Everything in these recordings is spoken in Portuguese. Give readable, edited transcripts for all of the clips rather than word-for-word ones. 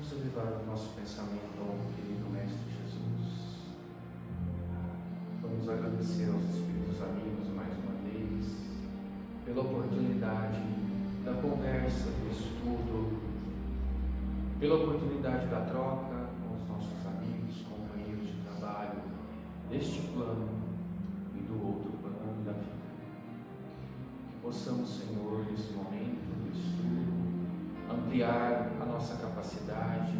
Vamos elevar o nosso pensamento ao querido Mestre Jesus. Vamos agradecer aos Espíritos amigos mais uma vez pela oportunidade da conversa, do estudo, pela oportunidade da troca com os nossos amigos, companheiros de trabalho, deste plano e do outro plano da vida. Que possamos, Senhor, nesse momento do estudo, ampliar a nossa capacidade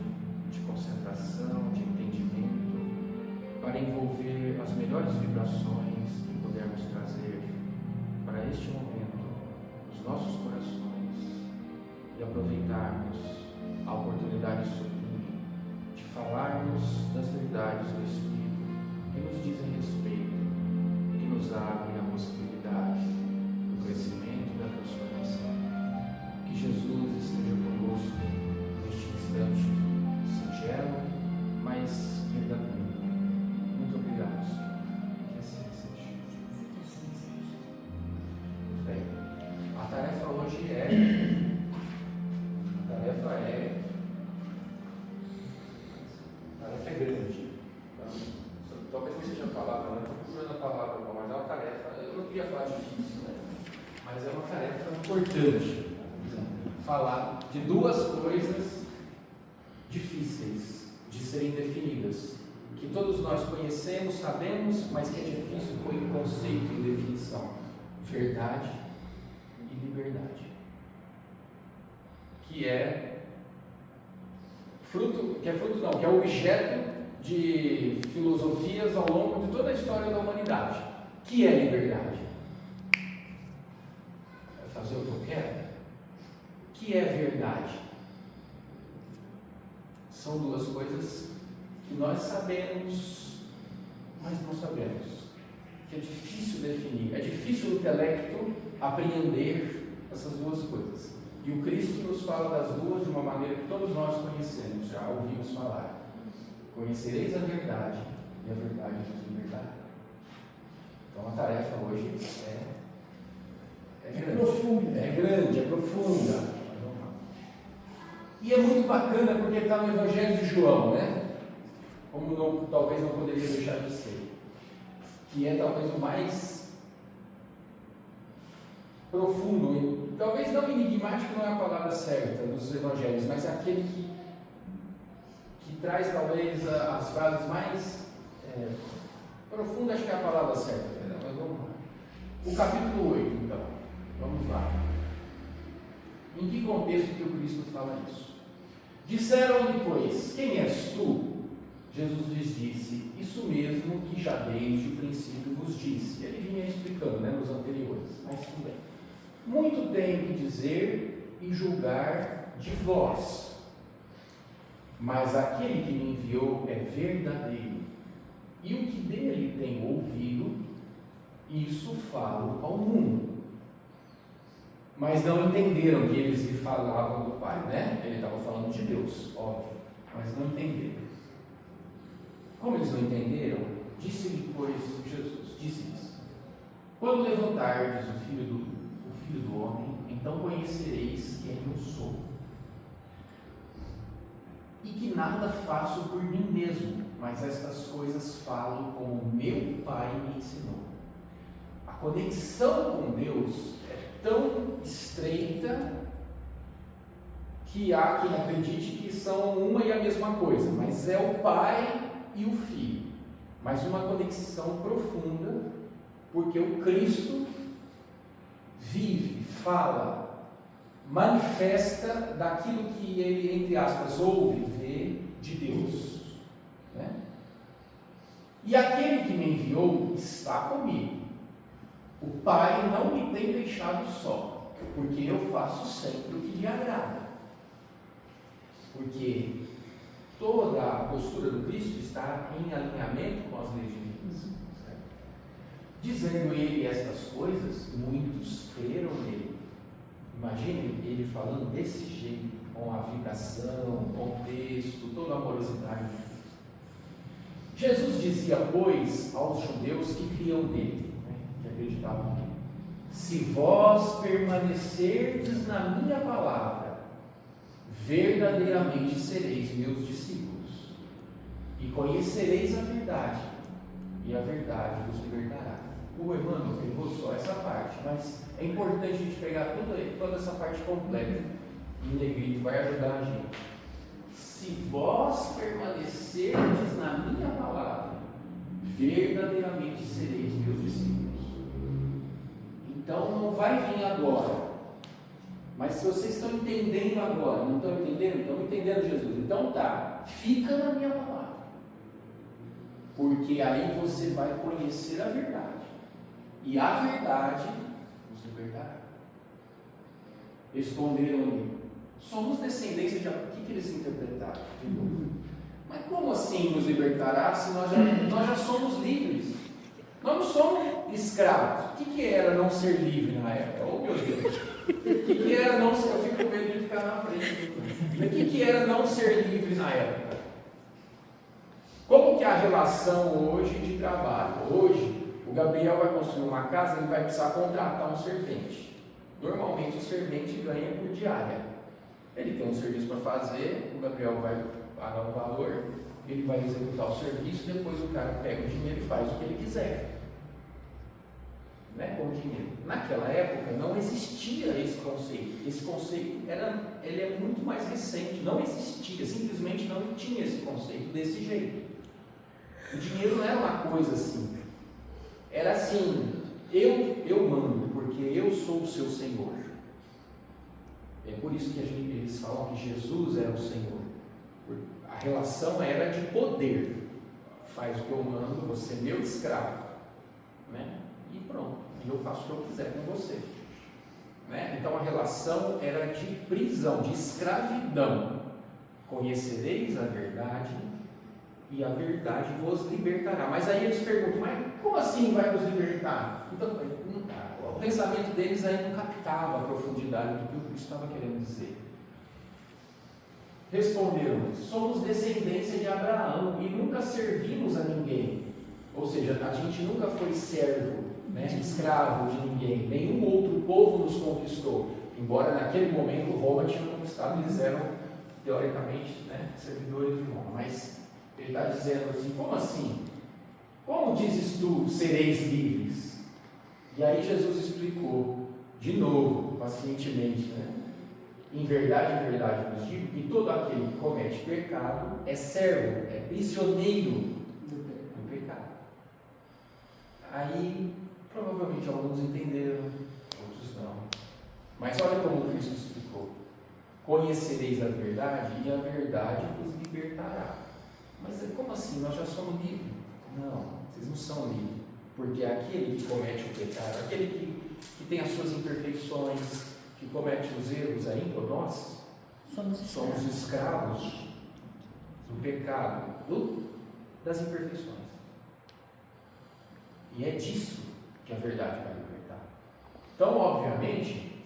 de concentração, de entendimento, para envolver as melhores vibrações que pudermos trazer para este momento nos nossos corações e aproveitarmos a oportunidade sublime de falarmos das verdades do Espírito que nos dizem respeito, que nos abrem a possibilidade do crescimento e da transformação. Que Jesus esteja conosco neste instante singelo, mas verdadeiro. Muito obrigado, Senhor. Que assim seja. Bem, a tarefa hoje é grande. Então, talvez não seja a palavra, não estou procurando a palavra, mas é uma tarefa, eu não queria falar difícil, né? Mas é uma tarefa importante. Falar de duas coisas difíceis de serem definidas, que todos nós conhecemos, sabemos, mas que é difícil pôr em conceito e definição: verdade e liberdade, que é objeto de filosofias ao longo de toda a história da humanidade. Que é liberdade? É fazer o que eu quero? Que é verdade? São duas coisas que nós sabemos, mas não sabemos, que é difícil definir, é difícil o intelecto apreender essas duas coisas. E o Cristo nos fala das duas de uma maneira que todos nós conhecemos, já ouvimos falar. Conhecereis a verdade, e a verdade nos libertará. Então a tarefa hoje é grande, é profunda. E é muito bacana porque está no Evangelho de João, né? Como talvez não poderia deixar de ser. Que é talvez o mais profundo, talvez não enigmático, não é a palavra certa dos Evangelhos, mas aquele que traz talvez as frases mais profundas, acho que é a palavra certa. Mas vamos lá. O capítulo 8, então. Vamos lá. Em que contexto que o Cristo fala isso? Disseram-lhe, pois, quem és tu? Jesus lhes disse, isso mesmo que já desde o princípio vos disse. Ele vinha explicando, nos anteriores, mas tudo bem. Muito tenho que dizer e julgar de vós, mas aquele que me enviou é verdadeiro, e o que dele tenho ouvido, isso falo ao mundo. Mas não entenderam que eles lhe falavam do Pai, né? Ele estava falando de Deus, óbvio, mas não entenderam. Como eles não entenderam, disse-lhe, pois, Jesus, disse-lhes, quando levantardes o Filho do Homem, então conhecereis quem eu sou, e que nada faço por mim mesmo, mas estas coisas falo como meu Pai me ensinou. A conexão com Deus tão estreita que há quem acredite que são uma e a mesma coisa, mas é o Pai e o Filho, mas uma conexão profunda, porque o Cristo vive, fala, manifesta daquilo que ele, entre aspas, ouve, vê de Deus, né? E aquele que me enviou está comigo. O Pai não me tem deixado só, porque eu faço sempre o que lhe agrada. Porque toda a postura do Cristo está em alinhamento com as leis divinas. Dizendo ele estas coisas, muitos creram nele. Imaginem ele falando desse jeito, com a vibração, com o texto, toda a amorosidade. Jesus dizia, pois, aos judeus que criam nele, que acreditavam nele, se vós permanecerdes na minha palavra, verdadeiramente sereis meus discípulos, e conhecereis a verdade, e a verdade vos libertará. O Emmanuel pegou só essa parte, mas é importante a gente pegar toda essa parte completa em negrito, vai ajudar a gente. Se vós permanecerdes na minha palavra, verdadeiramente sereis meus discípulos. Então não vai vir agora, mas se vocês estão entendendo agora, não estão entendendo? Estão entendendo Jesus? Então tá, fica na minha palavra, porque aí você vai conhecer a verdade, e a verdade nos libertará. Responderam-lhe: somos descendência de Abraão. O que eles interpretaram? Mas como assim nos libertará se nós já somos livres? Nós não somos escravos. O que era não ser livre na época? Oh meu Deus! O que era não ser? Eu fico com medo de ficar na frente. O que era não ser livre na época? Como que é a relação hoje de trabalho? Hoje, o Gabriel vai construir uma casa, ele vai precisar contratar um servente. Normalmente o servente ganha por diária. Ele tem um serviço para fazer, o Gabriel vai pagar um valor, ele vai executar o serviço, depois o cara pega o dinheiro e faz o que ele quiser, né, com o dinheiro. Naquela época não existia esse conceito. Esse conceito ele é muito mais recente. Não existia, simplesmente não tinha esse conceito desse jeito. O dinheiro não era uma coisa assim. Era assim: eu mando, porque eu sou o seu Senhor. É por isso que eles falam que Jesus era o Senhor. A relação era de poder. Faz o que eu mando, você é meu escravo, né? E pronto, e eu faço o que eu quiser com você, né? Então a relação era de prisão, de escravidão. Conhecereis a verdade, e a verdade vos libertará. Mas aí eles perguntam: mas como assim vai nos libertar? Então, o pensamento deles aí não captava a profundidade do que o Cristo estava querendo dizer. Responderam: somos descendência de Abraão e nunca servimos a ninguém. Ou seja, a gente nunca foi servo, né, escravo de ninguém. Nenhum outro povo nos conquistou. Embora naquele momento Roma tinha conquistado, eles eram teoricamente, né, servidores de Roma. Mas ele está dizendo assim: como assim? Como dizes tu, sereis livres? E aí Jesus explicou de novo, pacientemente, né? Em verdade vos digo que todo aquele que comete pecado é servo, é prisioneiro do pecado. Aí, provavelmente alguns entenderam, outros não. Mas olha como Cristo explicou: conhecereis a verdade, e a verdade vos libertará. Mas como assim? Nós já somos livres? Não, vocês não são livres. Porque aquele que comete o pecado, aquele que tem as suas imperfeições, que comete os erros ainda, nós somos escravos do pecado, das imperfeições. E é disso que a verdade vai libertar. Então, obviamente,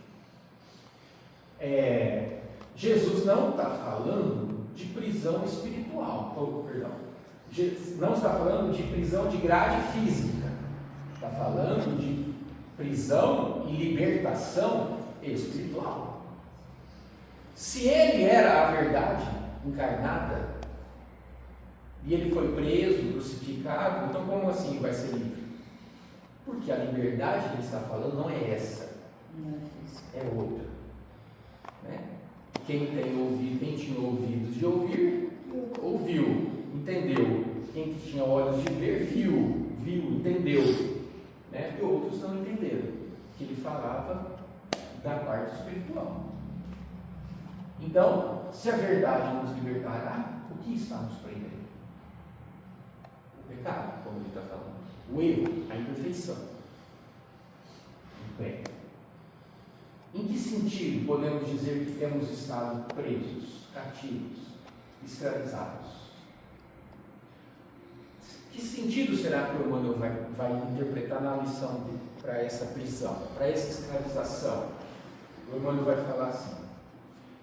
Jesus não está falando de prisão espiritual, não está falando de prisão de grade física, está falando de prisão e libertação espiritual. Se ele era a verdade encarnada e ele foi preso, crucificado, então como assim vai ser livre? Porque a liberdade que ele está falando não é essa, é outra, né? Quem tinha ouvidos de ouvir, ouviu, entendeu. Quem tinha olhos de ver, viu, entendeu, né? E outros não entenderam, que ele falava da parte espiritual. Então, se a verdade nos libertará, o que está nos prendendo? O pecado, como ele está falando, o erro, a imperfeição. Bem, em que sentido podemos dizer que temos estado presos, cativos, escravizados? Que sentido será que o Emmanuel vai interpretar na lição para essa prisão, para essa escravização? O Emmanuel vai falar assim: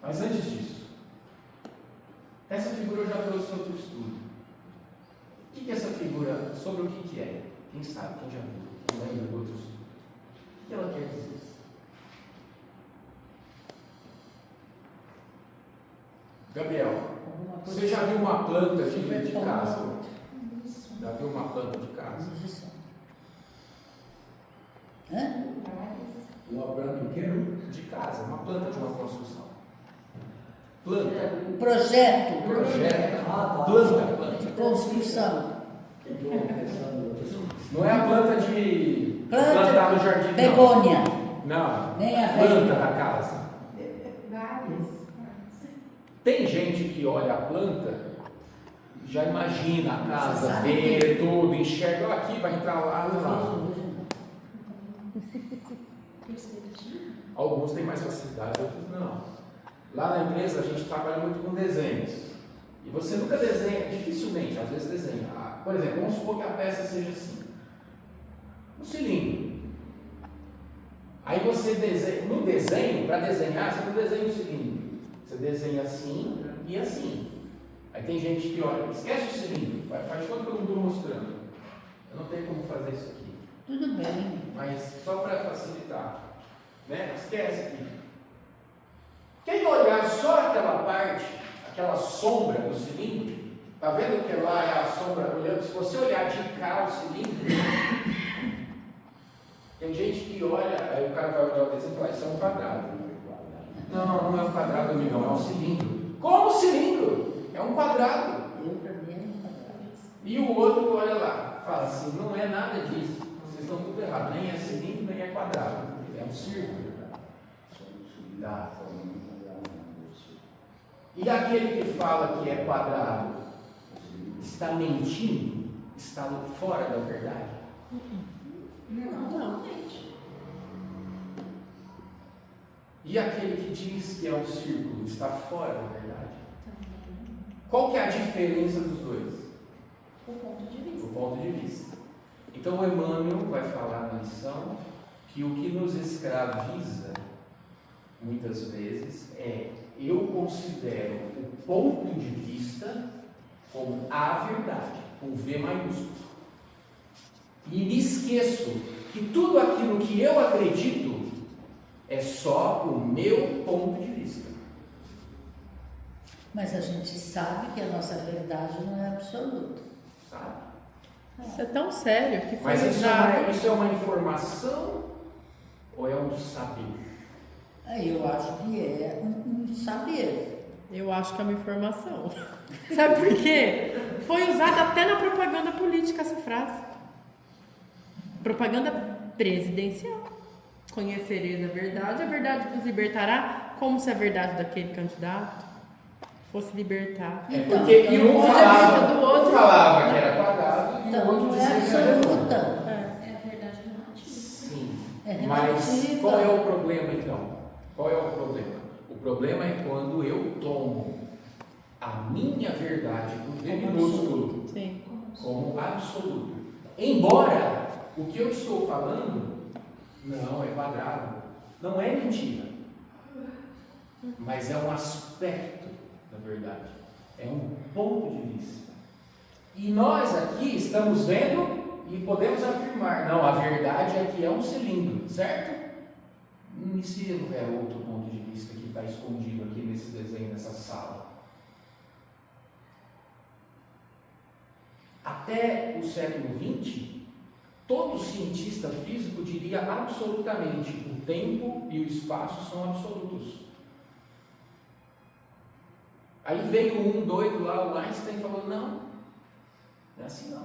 mas antes disso, essa figura eu já trouxe em outro estudo. O que é essa figura, sobre o que é? Quem sabe, quem já viu, quem lembra do outro estudo? O que ela quer dizer? Gabriel, você já viu uma planta de casa? Já viu uma planta de casa? Uma planta do quê? De casa, uma planta de uma construção. Planta. Projeto. Planta. Construção. Não é a planta de plantar no jardim. Begônia. Não. Nem a planta da casa. Várias. Tem gente que olha a planta e já imagina a casa, vê tudo, enxerga aqui, vai entrar lá, lá. Alguns têm mais facilidade, outros não. Lá na empresa a gente trabalha muito com desenhos. E você nunca desenha, dificilmente, às vezes desenha. Por exemplo, vamos supor que a peça seja assim. Um cilindro. Aí você desenha, no desenho, para desenhar, você não desenha um cilindro. Você desenha assim e assim. Aí tem gente que olha, esquece o cilindro, faz quanto que eu não estou mostrando. Eu não tenho como fazer isso aqui. Tudo bem. Mas só para facilitar. Né? Esquece aqui. Quem olhar só aquela parte, aquela sombra do cilindro, tá vendo que lá é a sombra olhando? Se você olhar de cá o cilindro, tem gente que olha, aí o cara vai olhar o desenho e falar, isso é um quadrado. Não, não é um quadrado, amigão, é um cilindro. Como cilindro? É um quadrado. E o outro olha lá, fala assim, não é nada disso. Vocês estão tudo errado, nem é cilindro, nem é quadrado. É um círculo. E aquele que fala que é quadrado está mentindo? Está fora da verdade? Não. E aquele que diz que é um círculo está fora da verdade? Qual que é a diferença dos dois? O ponto de vista. O ponto de vista. Então o Emmanuel vai falar na lição que o que nos escraviza muitas vezes é eu considero o ponto de vista como a verdade, com V maiúsculo. E me esqueço que tudo aquilo que eu acredito é só o meu ponto de vista. Mas a gente sabe que a nossa verdade não é absoluta. Sabe? Isso é tão sério que foi Mas usado. isso é uma informação ou é um saber? Eu acho que é um saber. Eu acho que é uma informação. Sabe por quê? Foi usada até na propaganda política essa frase. Propaganda presidencial. Conhecereis a verdade vos libertará, como se a verdade daquele candidato fosse libertar. É Então, porque então, um pode falava, do outro. um falava que era quadrado e o Então, outro não é dizia que era redondo. absoluta. É a verdade relativa. Sim, É mas relativa. qual é o problema então? Qual é o problema? O problema é quando eu tomo a minha verdade com V minúsculo Sim. como absoluto. Embora o que eu estou falando não é quadrado, não é mentira, mas é um aspecto da verdade, é um ponto de vista. E nós aqui estamos vendo e podemos afirmar, não, a verdade é que é um cilindro, certo? E se é outro ponto de vista que está escondido aqui nesse desenho, nessa sala? Até o século XX, todo cientista físico diria absolutamente o tempo e o espaço são absolutos. Aí veio um doido lá, o Einstein, e falou, não é assim não.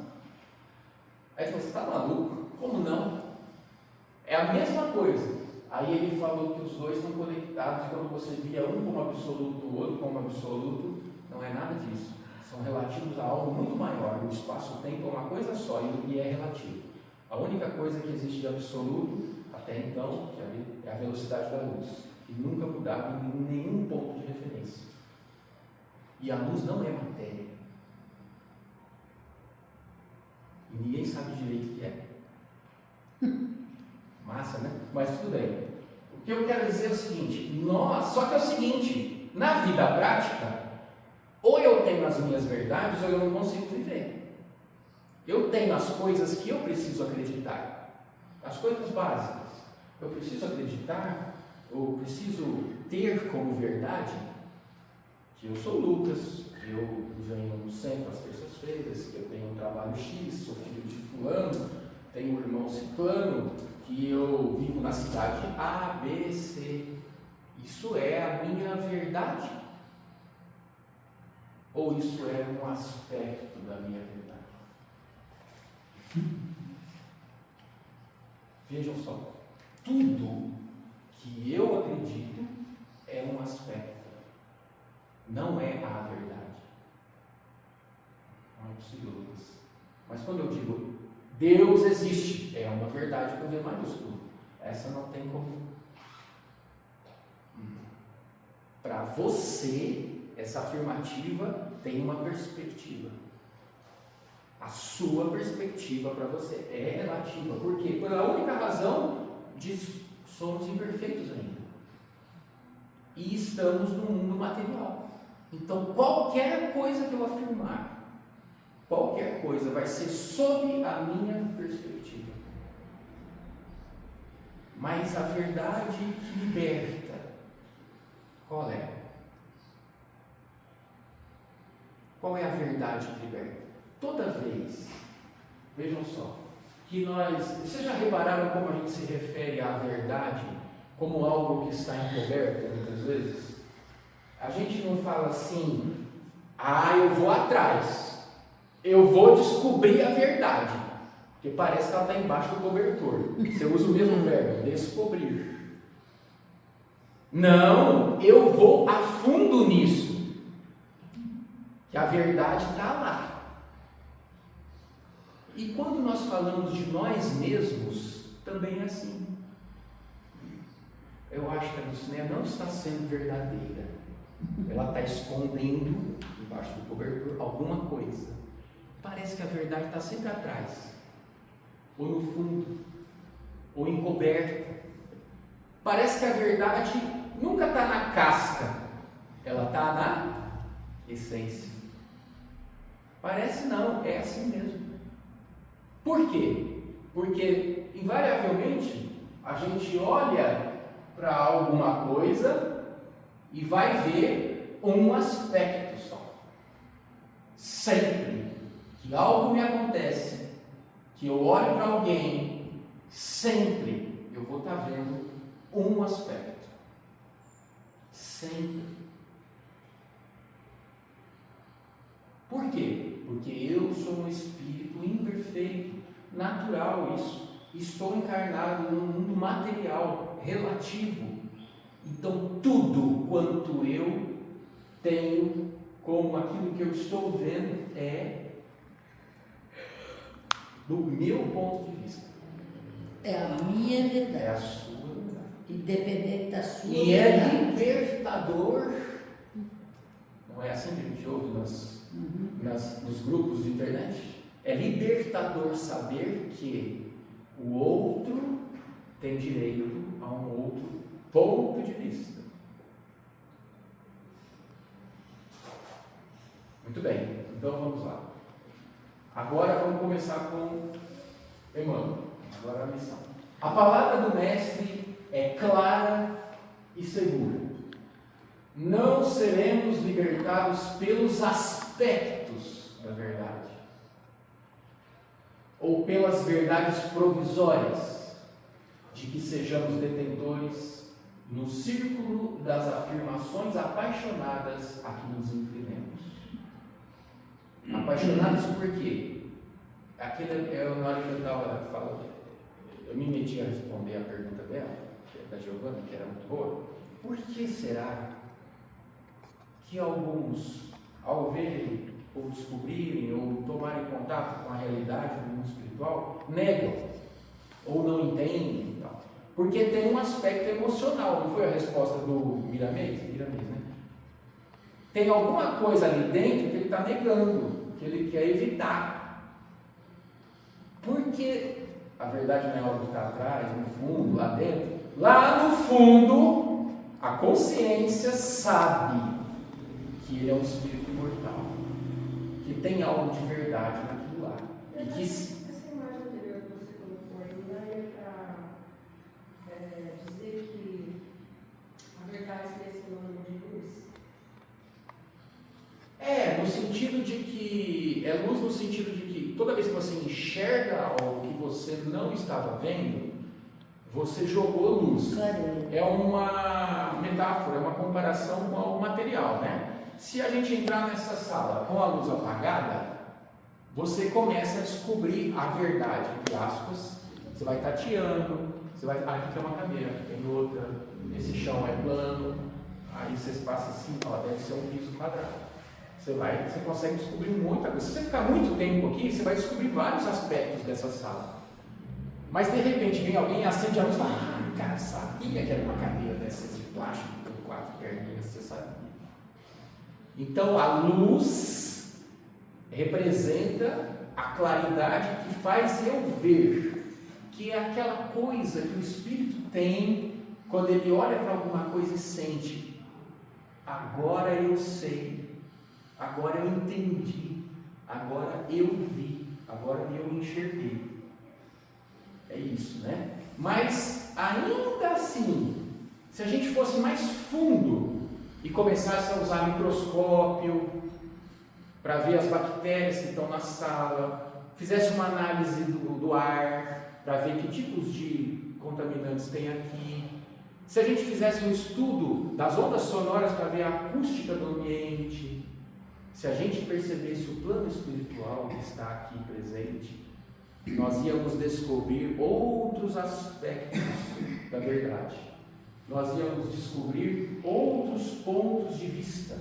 Aí ele falou, você está maluco? Como não? É a mesma coisa. Aí ele falou que os dois estão conectados, e quando você via um como absoluto, o outro como absoluto, não é nada disso. São relativos a algo muito maior. O espaço-tempo é uma coisa só e é relativo. A única coisa que existe de absoluto, até então, é a velocidade da luz, que nunca mudava em nenhum ponto de referência. E a luz não é matéria. E ninguém sabe direito o que é. Massa, né? Mas tudo bem. O que eu quero dizer é o seguinte, só que é o seguinte, na vida prática, ou eu tenho as minhas verdades ou eu não consigo viver. Eu tenho as coisas que eu preciso acreditar, as coisas básicas. Eu preciso acreditar, ou preciso ter como verdade que eu sou Lucas, que eu venho sempre às terças-feiras, que eu tenho um trabalho X, sou filho de fulano, tenho um irmão ciclano, que eu vivo na cidade A, B, C. Isso é a minha verdade? Ou isso é um aspecto da minha verdade? Vejam só, tudo que eu acredito é um aspecto, não é a verdade. Não é possível, Lucas. Mas quando eu digo Deus existe, é uma verdade com V maiúsculo. Essa não tem como. Para você, essa afirmativa tem uma perspectiva. A sua perspectiva para você é relativa. Por quê? Pela única razão de somos imperfeitos ainda. E estamos no mundo material. Então, qualquer coisa que eu afirmar, qualquer coisa vai ser sob a minha perspectiva. Mas a verdade que liberta, qual é? Qual é a verdade que liberta? Toda vez, vejam só, que nós... Vocês já repararam como a gente se refere à verdade como algo que está encoberto, muitas vezes? A gente não fala assim, eu vou atrás, eu vou descobrir a verdade, porque parece que ela está embaixo do cobertor. Você usa o mesmo verbo, descobrir. Não, eu vou a fundo nisso, que a verdade está lá. E quando nós falamos de nós mesmos, também é assim. Eu acho que a Dulcinea não está sendo verdadeira. Ela está escondendo, embaixo do cobertor, alguma coisa. Parece que a verdade está sempre atrás, ou no fundo, ou encoberta. Parece que a verdade nunca está na casca, ela está na essência. Parece não, é assim mesmo. Por quê? Porque, invariavelmente, a gente olha para alguma coisa e vai ver um aspecto só. Sempre que algo me acontece, que eu olho para alguém, sempre eu vou estar vendo um aspecto. Sempre. Por quê? Porque eu sou um espírito imperfeito, natural isso. Estou encarnado num mundo material, relativo. Então, tudo quanto eu tenho como aquilo que eu estou vendo é do meu ponto de vista. É a minha verdade. É a sua verdade. Independente da sua E é verdade. libertador. Não é assim que a gente ouve nos grupos de internet? É libertador saber que o outro tem direito a um outro ponto de vista. Muito bem, então vamos lá. Agora vamos começar com Emmanuel. Agora a missão. A palavra do Mestre é clara e segura. Não seremos libertados pelos aspectos da verdade, ou pelas verdades provisórias, de que sejamos detentores no círculo das afirmações apaixonadas a que nos inclinemos. Apaixonados por quê? Na hora que eu estava falando, eu me meti a responder a pergunta dela, da Giovana, que era muito boa. Por que será que alguns, ao verem, ou descobrirem, ou tomarem contato com a realidade do mundo espiritual, negam, ou não entendem e tal? Porque tem um aspecto emocional, não foi a resposta do Miramês, né? Tem alguma coisa ali dentro que ele está negando, que ele quer evitar. Porque a verdade não é algo que está atrás, no fundo, lá dentro. Lá no fundo, a consciência sabe que ele é um espírito imortal, que tem algo de verdade naquilo lá. E que essa imagem anterior que você colocou aí, não é para dizer que a verdade seria sinônimo de luz? sentido de que é luz no sentido de que toda vez que você enxerga algo que você não estava vendo, você jogou luz. Clareia. É uma metáfora, é uma comparação com algo material, né? Se a gente entrar nessa sala com a luz apagada, você começa a descobrir a verdade, entre aspas. Você vai tateando, você vai, aqui tem uma cadeira, aqui tem outra, esse chão é plano, aí você passa assim, fala, deve ser um piso quadrado. Você consegue descobrir muita coisa. Se você ficar muito tempo aqui, você vai descobrir vários aspectos dessa sala. Mas de repente vem alguém e acende a luz e fala, cara, sabia que era uma cadeira dessas de plástico com 4 perninhas, você sabia. Então a luz representa a claridade que faz eu ver, que é aquela coisa que o Espírito tem quando ele olha para alguma coisa e sente, agora eu sei, agora eu entendi, agora eu vi, agora eu enxerguei. É isso, né? Mas ainda assim, se a gente fosse mais fundo e começasse a usar microscópio para ver as bactérias que estão na sala, fizesse uma análise do ar para ver que tipos de contaminantes tem aqui, se a gente fizesse um estudo das ondas sonoras para ver a acústica do ambiente, se a gente percebesse o plano espiritual que está aqui presente, nós íamos descobrir outros aspectos da verdade. Nós íamos descobrir outros pontos de vista.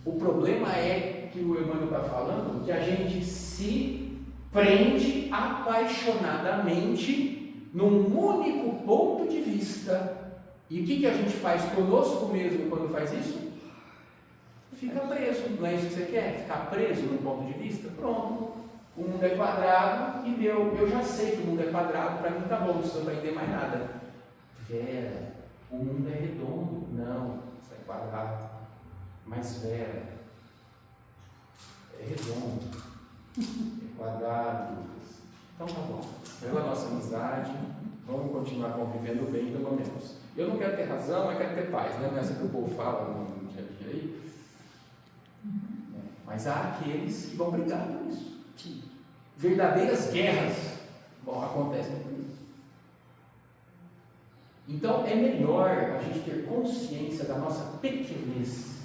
O problema é que o Emmanuel está falando que a gente se prende apaixonadamente num único ponto de vista. E o que a gente faz conosco mesmo quando faz isso? Fica preso. Não é isso que você quer? Ficar preso num ponto de vista? Pronto. O mundo é quadrado e eu já sei que o mundo é quadrado, para mim tá bom, não preciso aprender mais nada. Vera, o mundo é redondo. Não, isso é quadrado. Mas Vera, é redondo, é quadrado. Então tá bom, pela nossa amizade, vamos continuar convivendo bem, pelo menos. Eu não quero ter razão, mas quero ter paz, né? Não é essa que o povo fala no dia a dia aí. Mas há aqueles que vão brigar por isso. Verdadeiras guerras acontecem por isso. Então é melhor a gente ter consciência da nossa pequenez,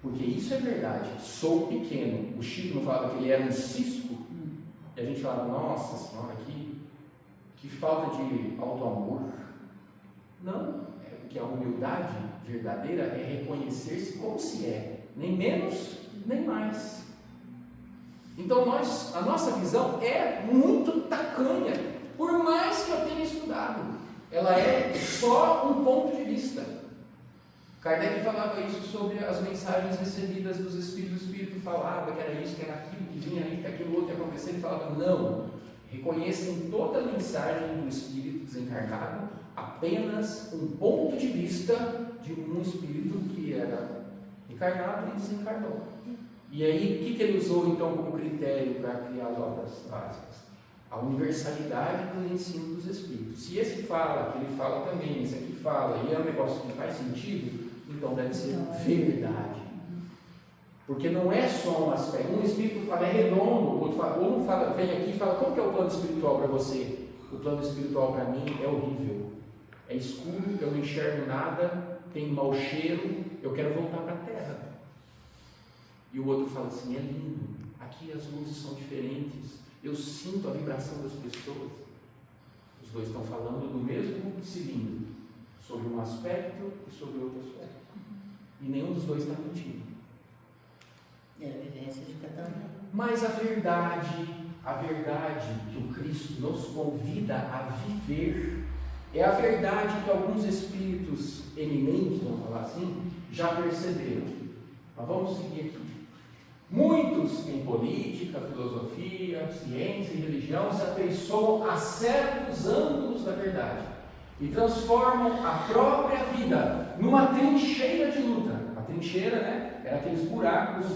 porque isso é verdade. Sou pequeno. O Chico não falava que ele era um cisco, e a gente falava, nossa senhora, que falta de auto-amor. Não, porque a humildade verdadeira é reconhecer-se como se é, nem menos, nem mais. Então a nossa visão é muito tacanha, por mais que eu tenha estudado, ela é só um ponto de vista. Kardec falava isso sobre as mensagens recebidas dos Espíritos. O Espírito falava que era isso, que era aquilo, que vinha aí, que aquilo outro ia acontecer. Ele falava, não, reconheça em toda a mensagem do Espírito desencarnado apenas um ponto de vista de um Espírito que era encarnado e desencarnou. E aí, o que ele usou então como critério para criar as obras básicas? A universalidade do ensino dos Espíritos. Se esse fala, que ele fala também, esse aqui fala, e é um negócio que faz sentido, então deve ser verdade. Porque não é só um aspecto. Um Espírito fala é redondo, o outro fala, ou não fala, vem aqui e fala, como que é o plano espiritual para você? O plano espiritual para mim é horrível. É escuro, eu não enxergo nada, tem mau cheiro, eu quero voltar para a terra. E o outro fala assim, é lindo, aqui as luzes são diferentes, eu sinto a vibração das pessoas. Os dois estão falando do mesmo cilindro, sobre um aspecto e sobre outro aspecto. E nenhum dos dois está mentindo. É a vivência de cada um. Mas a verdade que o Cristo nos convida a viver, é a verdade que alguns espíritos eminentes, vamos falar assim, já perceberam. Mas vamos seguir aqui. Muitos em política, filosofia, ciência e religião se afeiçoam a certos ângulos da verdade e transformam a própria vida numa trincheira de luta. A trincheira, né? Era aqueles buracos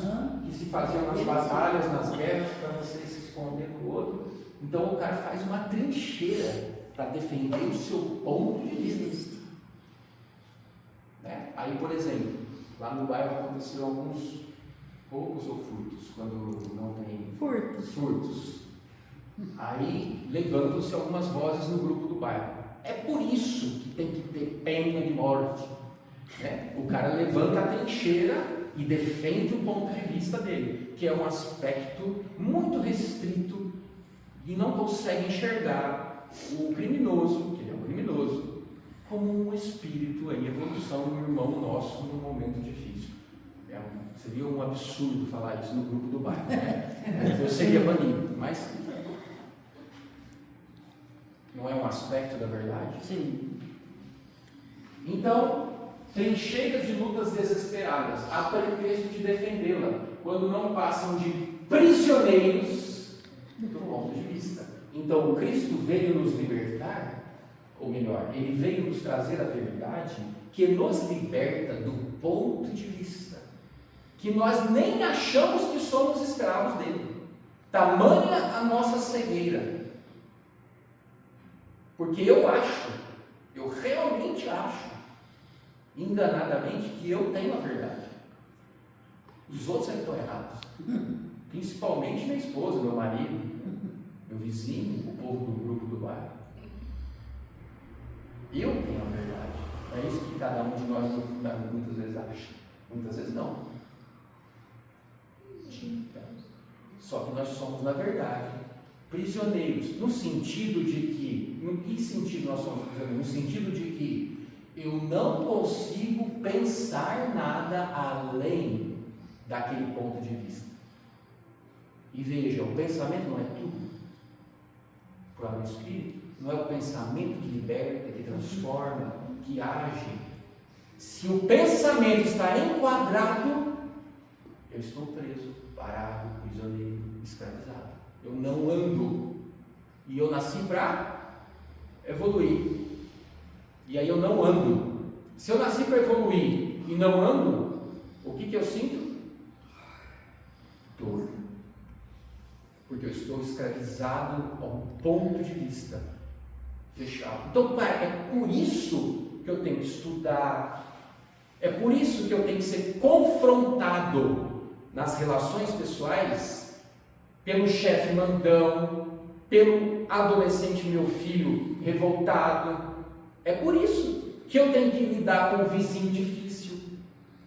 que se faziam nas batalhas, nas guerras, para você se esconder do outro. Então o cara faz uma trincheira para defender o seu ponto de vista. Né? Aí, por exemplo, Lá no bairro aconteceram alguns roubos ou furtos, quando não tem furtos. Aí levantam-se algumas vozes no grupo do bairro. É por isso que tem que ter pena de morte. Né? O cara levanta a trincheira e defende o ponto de vista dele, que é um aspecto muito restrito e não consegue enxergar o criminoso, que ele é um criminoso, como um espírito em evolução, um irmão nosso num momento difícil. Seria um absurdo falar isso no grupo do bairro, né? Eu seria banido, mas não é um aspecto da verdade? Sim. Então, trincheiras de lutas desesperadas, a pretexto de defendê-la, quando não passam de prisioneiros do ponto de vista. Então, o Cristo veio nos libertar, ou melhor, ele veio nos trazer a verdade que nos liberta do ponto de vista, que nós nem achamos que somos escravos dele. Tamanha a nossa cegueira. Porque eu realmente acho, enganadamente, que eu tenho a verdade. Os outros é que estão errados. Principalmente minha esposa, meu marido, meu vizinho, o povo do grupo do bairro. Eu tenho a verdade. É isso que cada um de nós muitas vezes acha. Muitas vezes não. Só que nós somos, na verdade, prisioneiros. No sentido de que, em que sentido nós somos prisioneiros? No sentido de que eu não consigo pensar nada além daquele ponto de vista. E veja, o pensamento não é tudo. Para o Espírito, não é o pensamento que liberta, que transforma, que age. Se o pensamento está enquadrado, eu estou preso, parado, prisioneiro, escravizado. Eu não ando. E eu nasci para evoluir. E aí eu não ando. Se eu nasci para evoluir e não ando, o que eu sinto? Dor. Porque eu estou escravizado a um ponto de vista fechado. Então, pai, é por isso que eu tenho que estudar, é por isso que eu tenho que ser confrontado nas relações pessoais pelo chefe mandão, pelo adolescente meu filho revoltado. É por isso que eu tenho que lidar com o vizinho difícil,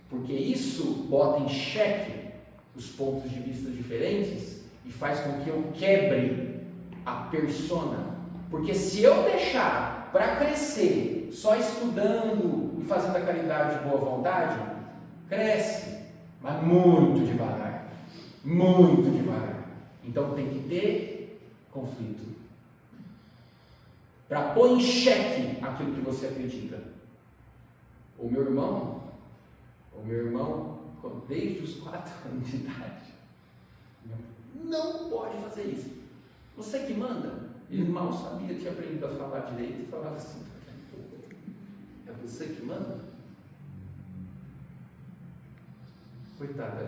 porque isso bota em xeque os pontos de vista diferentes e faz com que eu quebre a persona. Porque se eu deixar para crescer só estudando e fazendo a caridade de boa vontade, cresce, mas muito devagar. Muito devagar. Então tem que ter conflito para pôr em xeque aquilo que você acredita. O meu irmão, desde os 4 anos de idade, não pode fazer isso. Você que manda. Ele mal sabia, tinha aprendido a falar direito e falava assim: é você que manda? Coitada,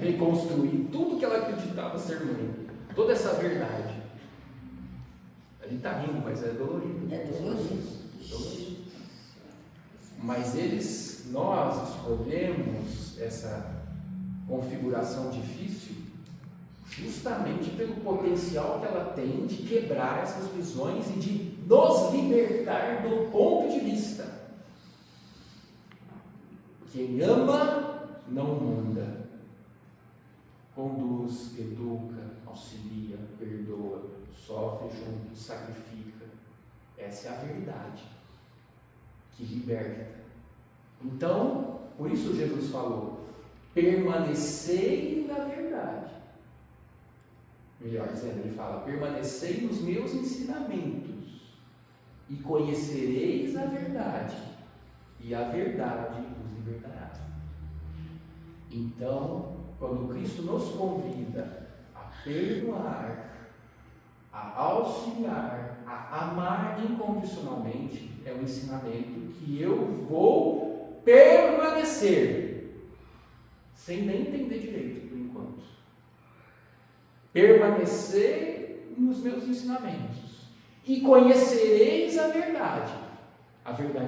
reconstruir tudo que ela acreditava ser mãe, toda essa verdade. A gente está rindo, mas é dolorido. É dolorido. Mas nós escolhemos essa configuração difícil justamente pelo potencial que ela tem de quebrar essas visões e de nos libertar do ponto de vista. Quem ama, não manda. Conduz, educa, auxilia, perdoa, sofre junto, sacrifica. Essa é a verdade que liberta. Então, por isso Jesus falou: permanecei na verdade. Melhor dizendo, ele fala: permanecei nos meus ensinamentos e conhecereis a verdade, e a verdade os libertará. Então, quando Cristo nos convida a perdoar, a auxiliar, a amar incondicionalmente, é um ensinamento que eu vou permanecer, sem nem entender direito por enquanto. Permanecer nos meus ensinamentos e conhecereis a verdade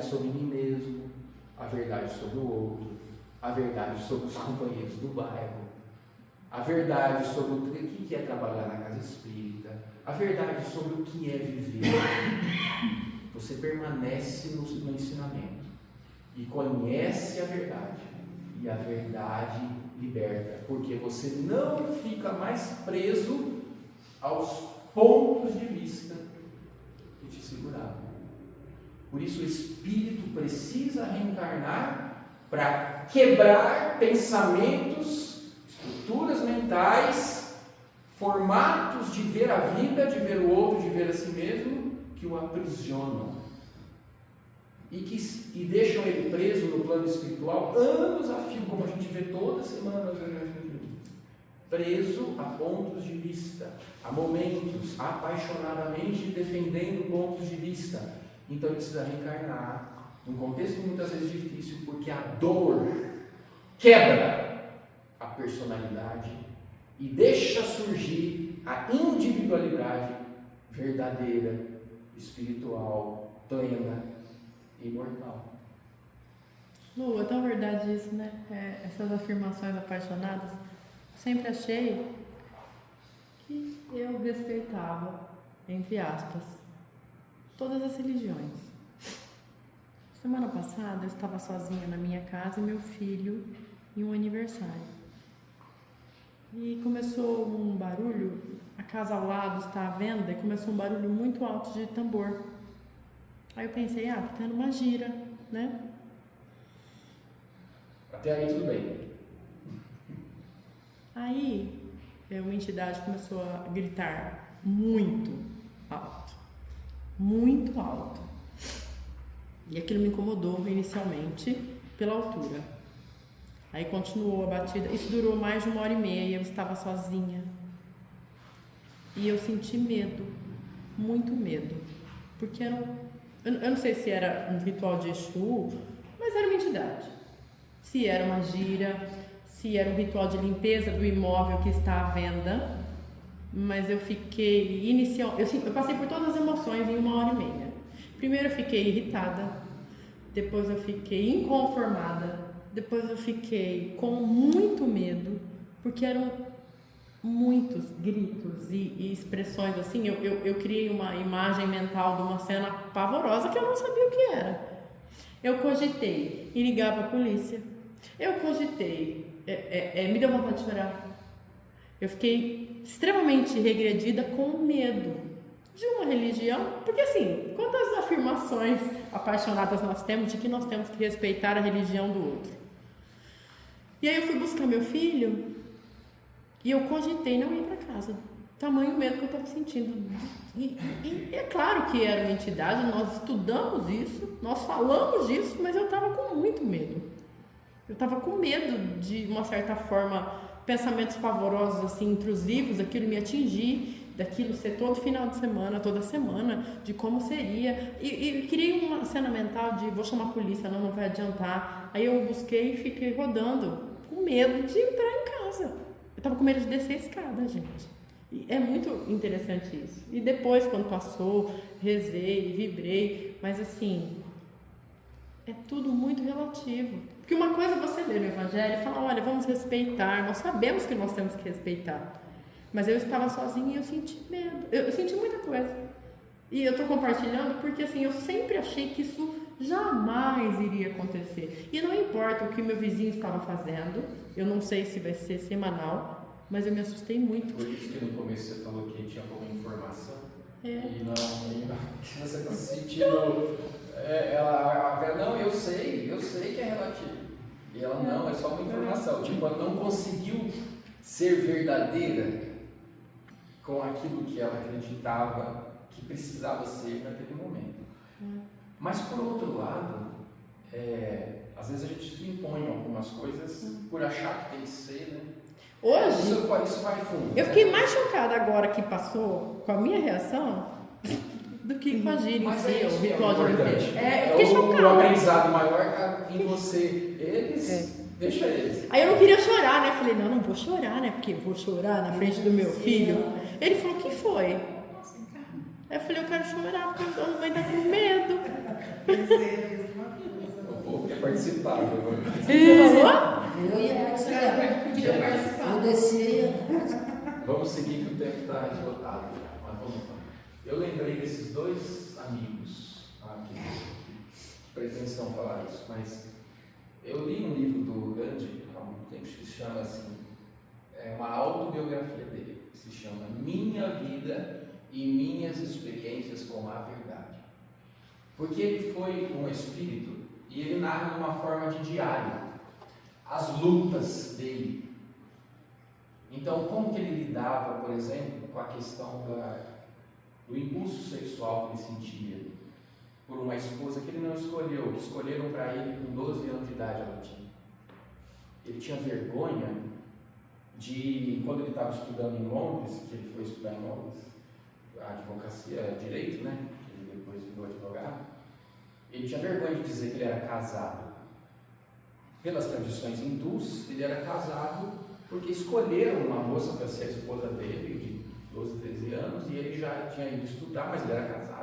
sobre mim mesmo, a verdade sobre o outro, a verdade sobre os companheiros do bairro, a verdade sobre o que é trabalhar na casa espírita, a verdade sobre o que é viver. Você permanece no ensinamento e conhece a verdade, e a verdade liberta, porque você não fica mais preso aos pontos de vista que te seguravam. Por isso o espírito precisa reencarnar para quebrar pensamentos, estruturas mentais, formatos de ver a vida, de ver o outro, de ver a si mesmo, que o aprisionam e deixam ele preso no plano espiritual anos a fio, como a gente vê toda semana, preso a pontos de vista, a momentos, apaixonadamente defendendo pontos de vista. Então ele precisa reencarnar num contexto muitas vezes difícil, porque a dor quebra a personalidade e deixa surgir a individualidade verdadeira, espiritual, plena e imortal. Lu, é tão verdade isso, né? Essas afirmações apaixonadas. Sempre achei que eu respeitava, entre aspas, todas as religiões. Semana passada eu estava sozinha na minha casa e meu filho em um aniversário. E começou um barulho, a casa ao lado está à venda, e começou um barulho muito alto de tambor. Aí eu pensei, tá tendo uma gira, né? Até aí tudo bem. Aí uma entidade começou a gritar muito alto. Muito alto. E aquilo me incomodou inicialmente pela altura. Aí continuou a batida. Isso durou mais de 1h30 e eu estava sozinha. E eu senti medo, muito medo. Porque eu não sei se era um ritual de Exu, mas era uma entidade. Se era uma gira, se era um ritual de limpeza do imóvel que está à venda. Mas eu fiquei eu passei por todas as emoções em 1h30. Primeiro eu fiquei irritada, depois eu fiquei inconformada, depois eu fiquei com muito medo, porque eram muitos gritos e expressões assim. Eu criei uma imagem mental de uma cena pavorosa que eu não sabia o que era. Eu cogitei em ligar para a polícia, eu cogitei, me deu vontade de chorar. Eu fiquei extremamente regredida com medo de uma religião, porque assim, quantas afirmações apaixonadas nós temos de que nós temos que respeitar a religião do outro. E aí eu fui buscar meu filho e eu cogitei não ir para casa, tamanho medo que eu estava sentindo. E é claro que era uma entidade, nós estudamos isso, nós falamos disso, mas eu estava com muito medo. Eu estava com medo de, uma certa forma, pensamentos pavorosos, assim, intrusivos, aquilo me atingir, daquilo ser todo final de semana, toda semana, de como seria. E criei uma cena mental de vou chamar a polícia, não vai adiantar. Aí eu busquei e fiquei rodando, com medo de entrar em casa. Eu estava com medo de descer a escada, gente. E é muito interessante isso. E depois, quando passou, rezei, vibrei, mas assim, é tudo muito relativo. Porque uma coisa é você ler o Evangelho e falar, olha, vamos respeitar, nós sabemos que nós temos que respeitar. Mas eu estava sozinha e eu senti medo, eu senti muita coisa. E eu estou compartilhando porque assim, eu sempre achei que isso jamais iria acontecer. E não importa o que meu vizinho estava fazendo, eu não sei se vai ser semanal, mas eu me assustei muito. Por isso que no começo você falou que tinha como informação. E não que você está se sentindo. Ela não, eu sei que é relativo. E ela não, é só uma informação. Tipo, ela não conseguiu ser verdadeira com aquilo que ela acreditava que precisava ser naquele momento. Mas por outro lado, às vezes a gente se impõe algumas coisas por achar que tem que ser, né? Hoje, isso vai fundo. Eu fiquei mais chocada agora que passou com a minha reação do que com a gira em si, o ritual de limpeza. Eu fiquei chocada. O aprendizado maior em você. Deixa eles. Aí eu não queria chorar, né? Falei, não vou chorar, né? Porque eu vou chorar na frente do meu filho. Ele falou, o que foi? Aí eu falei, eu quero chorar porque a mamãe tá com medo. O povo quer ter participado. Você falou? Eu ia participar. Podia participar. Eu descia. Vamos seguir que o tempo está esgotado. Mas vamos lá. Eu lembrei desses dois amigos que pretensão falar isso, mas eu li um livro do Gandhi há muito tempo que se chama assim, é uma autobiografia dele, que se chama Minha Vida e Minhas Experiências com a Verdade. Porque ele foi um espírito e ele narra de uma forma de diário as lutas dele. Então, como que ele lidava, por exemplo, com a questão do impulso sexual que ele sentia por uma esposa que ele não escolheu, que escolheram para ele com 12 anos de idade ela tinha. Ele tinha vergonha de, quando ele estava estudando em Londres, que ele foi estudar em Londres, a advocacia, direito, né? Ele depois virou advogado. Ele tinha vergonha de dizer que ele era casado. Pelas tradições hindus, ele era casado porque escolheram uma moça para ser a esposa dele, de 12, 13 anos, e ele já tinha ido estudar, mas ele era casado.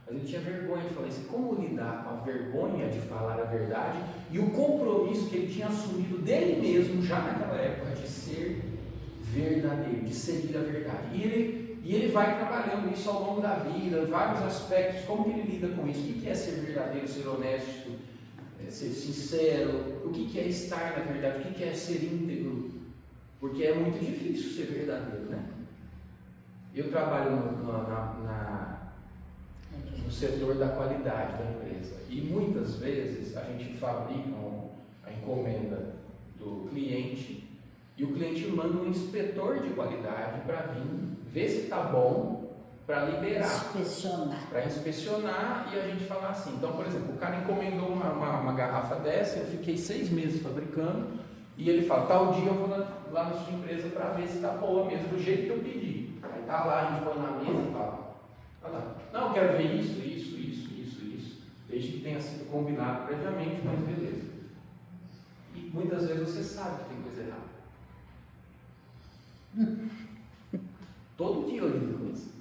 Mas ele tinha vergonha de falar assim, como lidar com a vergonha de falar a verdade e o compromisso que ele tinha assumido dele mesmo, já naquela época, de ser verdadeiro, de seguir a verdade. E ele vai trabalhando isso ao longo da vida, vários aspectos, como que ele lida com isso, o que é ser verdadeiro, ser honesto, ser sincero, o que é estar na verdade, o que é ser íntegro, porque é muito difícil ser verdadeiro, né? Eu trabalho no setor da qualidade da empresa e muitas vezes a gente fabrica a encomenda do cliente e o cliente manda um inspetor de qualidade para vir ver se está bom para liberar, para inspecionar e a gente falar assim. Então, por exemplo, o cara encomendou uma garrafa dessa, eu fiquei 6 meses fabricando e ele fala, tal dia eu vou lá na sua empresa para ver se está boa mesmo, do jeito que eu pedi. Aí tá lá, a gente põe na mesa e fala, não, eu quero ver isso, desde que tenha sido combinado previamente, mas beleza. E muitas vezes você sabe que tem coisa errada. Todo dia eu lido com isso.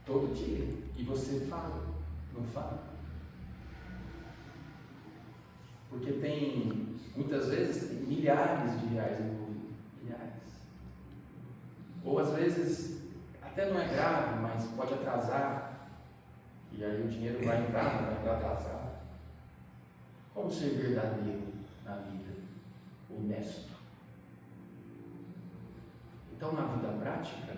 Todo dia. E você fala, não fala? Porque tem, muitas vezes, tem milhares de reais envolvidos. Milhares. Ou às vezes, até não é grave, mas pode atrasar. E aí o dinheiro vai entrar, vai entrar atrasado. Como ser verdadeiro na vida? Honesto. Então, na vida prática,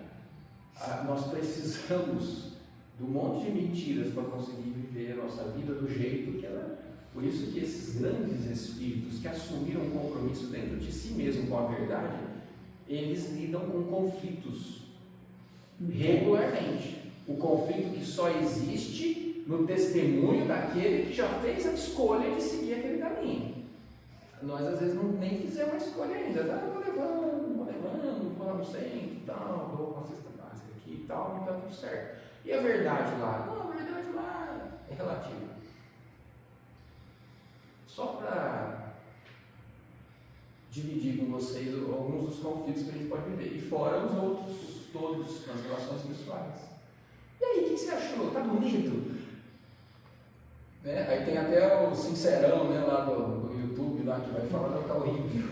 nós precisamos de um monte de mentiras para conseguir viver a nossa vida do jeito que ela é. Por isso que esses grandes espíritos que assumiram um compromisso dentro de si mesmo com a verdade, eles lidam com conflitos regularmente. O conflito que só existe no testemunho daquele que já fez a escolha de seguir aquele caminho. Nós às vezes nem fizemos a escolha ainda, vou levando, vou lá no centro e tal, dou uma cesta básica aqui e tal, e está tudo certo. E a verdade lá? Não, a verdade lá é relativa. Só para dividir com vocês alguns dos conflitos que a gente pode viver, e fora os outros, todos nas relações pessoais. E aí, o que você achou? Tá bonito? Né? Aí tem até o sincerão, né, lá do YouTube, lá, que vai falar, não, tá horrível.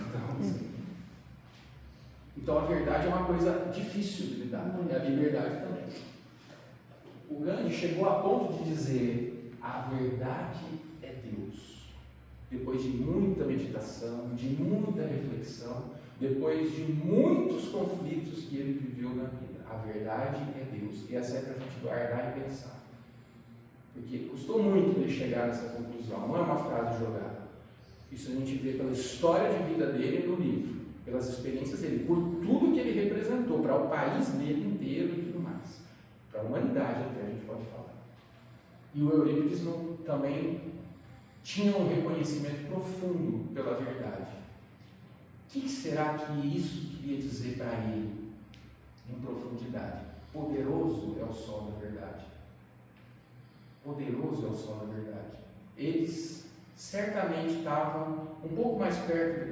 Então a verdade é uma coisa difícil de lidar, e a liberdade também. O Gandhi chegou a ponto de dizer, a verdade é Deus. Depois de muita meditação, de muita reflexão, depois de muitos conflitos que ele viveu na vida, a verdade é Deus. E essa é para a gente guardar e pensar. Porque custou muito ele chegar nessa conclusão, não é uma frase jogada. Isso a gente vê pela história de vida dele no livro, pelas experiências dele, por tudo que ele representou para o país dele inteiro e tudo mais. Para a humanidade até, a gente pode falar. E o Eurípides também tinha um reconhecimento profundo pela verdade. O que será que isso queria dizer para ele em profundidade? Poderoso é o sol da verdade. Poderoso é o sol da verdade. Eles certamente estavam um pouco mais perto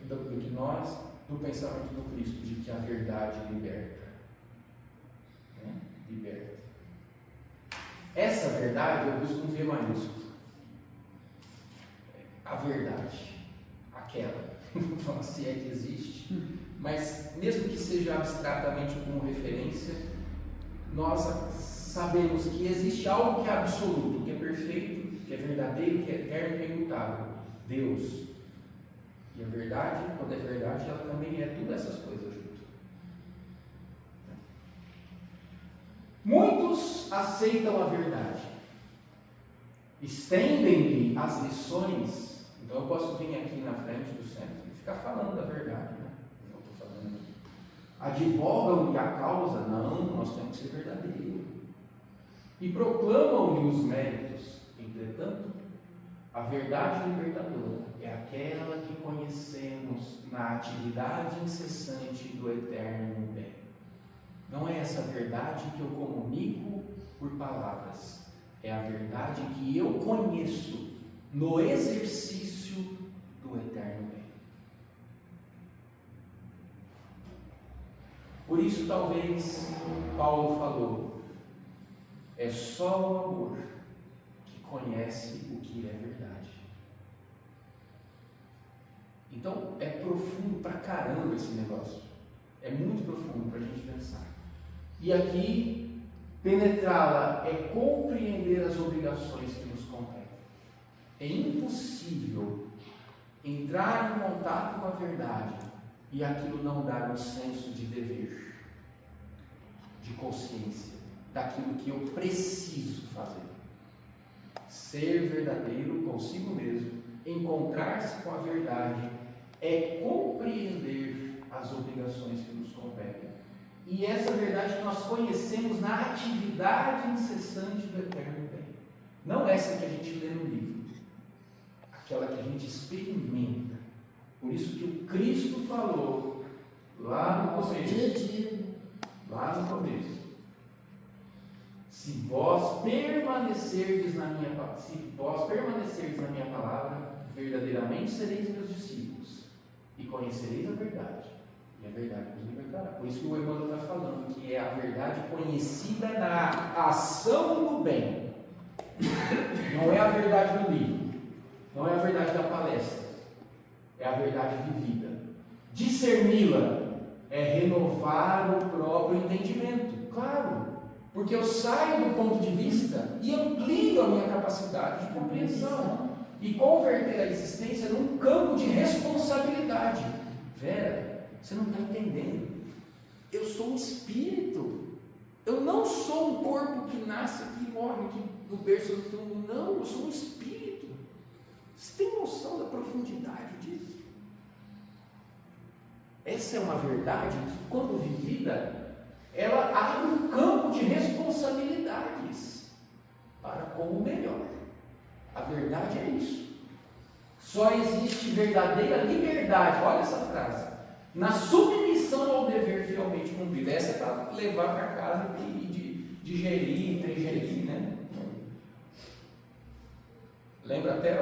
do que nós, do pensamento do Cristo, de que a verdade liberta. Né? Liberta. Essa verdade eu busco um V maiúsculo. A verdade, aquela, se é que existe, mas mesmo que seja abstratamente como referência, nós sabemos que existe algo que é absoluto, que é perfeito, que é verdadeiro, que é eterno, que é imutável. Deus. E a verdade, quando é verdade, ela também é tudo essas coisas junto. Muitos aceitam a verdade, estendem-lhe as lições. Então eu posso vir aqui na frente do centro e ficar falando da verdade, né? Não estou falando aqui. Advogam-lhe a causa, não, nós temos que ser verdadeiro. E proclamam-lhe os méritos. Entretanto, a verdade libertadora é aquela que conhecemos na atividade incessante do eterno bem. Não é essa verdade que eu comunico por palavras, é a verdade que eu conheço no exercício do eterno bem. Por isso, talvez, Paulo falou, é só o amor que conhece o que é verdade. Então, é profundo pra caramba esse negócio. É muito profundo para a gente pensar. E aqui, penetrá-la é compreender as obrigações que nos competem. É impossível entrar em contato com a verdade e aquilo não dar um senso de dever, de consciência, daquilo que eu preciso fazer. Ser verdadeiro consigo mesmo, encontrar-se com a verdade, é compreender as obrigações que nos competem. E essa verdade que nós conhecemos na atividade incessante do eterno bem. Não essa que a gente lê no livro, aquela que a gente experimenta. Por isso que o Cristo falou lá no começo. Lá no começo. Se vós permanecerdes na minha palavra, verdadeiramente sereis meus discípulos e conhecereis a verdade. E a verdade nos libertará. Por isso que o Emmanuel está falando que é a verdade conhecida na ação do bem. Não é a verdade do livro, não é a verdade da palestra, é a verdade vivida. Discerni-la é renovar o próprio entendimento, claro, porque eu saio do ponto de vista e amplio a minha capacidade de compreensão e converter a existência num campo de responsabilidade. Vera, você não está entendendo. Eu sou um espírito. Eu não sou um corpo que nasce aqui e morre aqui no berço do túmulo. Não, eu sou um espírito. Você tem noção da profundidade disso? Essa é uma verdade que, quando vivida, ela abre um campo de responsabilidades para como melhor. A verdade é isso. Só existe verdadeira liberdade, olha essa frase, na submissão ao dever fielmente cumprido. Essa é para levar para casa e digerir, tregerir, né? Lembra até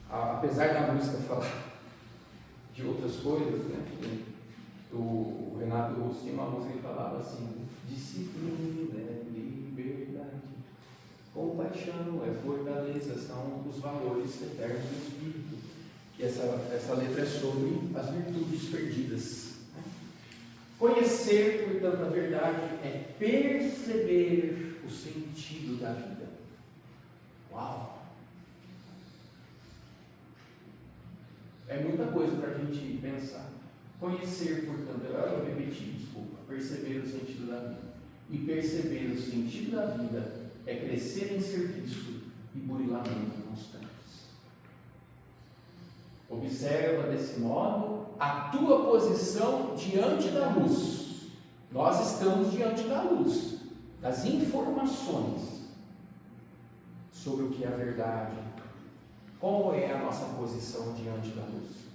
apesar da música falar de outras coisas, né? O Renato Russo tinha uma música que falava assim: disciplina é liberdade, compaixão é fortaleza, são os valores eternos do Espírito. E essa letra é sobre as virtudes perdidas. Conhecer, portanto, a verdade é perceber o sentido da vida. Uau! É muita coisa para a gente pensar. Conhecer, portanto, eu repeti, desculpa, perceber o sentido da vida. E perceber o sentido da vida é crescer em serviço e burilamento constantes. Observa desse modo a tua posição diante da luz. Nós estamos diante da luz, das informações sobre o que é a verdade. Qual é a nossa posição diante da luz?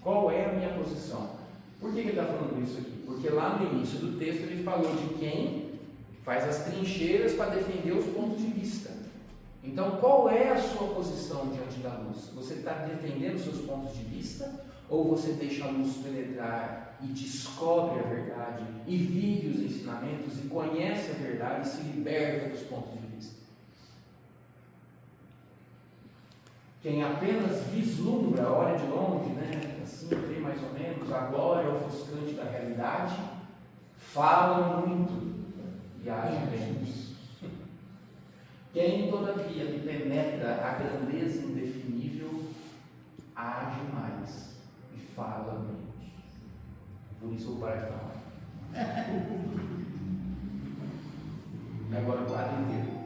Qual é a minha posição? Por que ele está falando isso aqui? Porque lá no início do texto ele falou de quem faz as trincheiras para defender os pontos de vista. Então, qual é a sua posição diante da luz? Você está defendendo os seus pontos de vista Ou você deixa a luz penetrar e descobre a verdade, e vive os ensinamentos, e conhece a verdade, e se liberta dos pontos de vista. Quem apenas vislumbra, olha de longe, né, assim, vê mais ou menos a glória ofuscante da realidade, fala muito e age menos. Quem, todavia, penetra a grandeza indefinível, age mais e fala menos. Por isso eu vou parar de falar. E agora o quadro inteiro.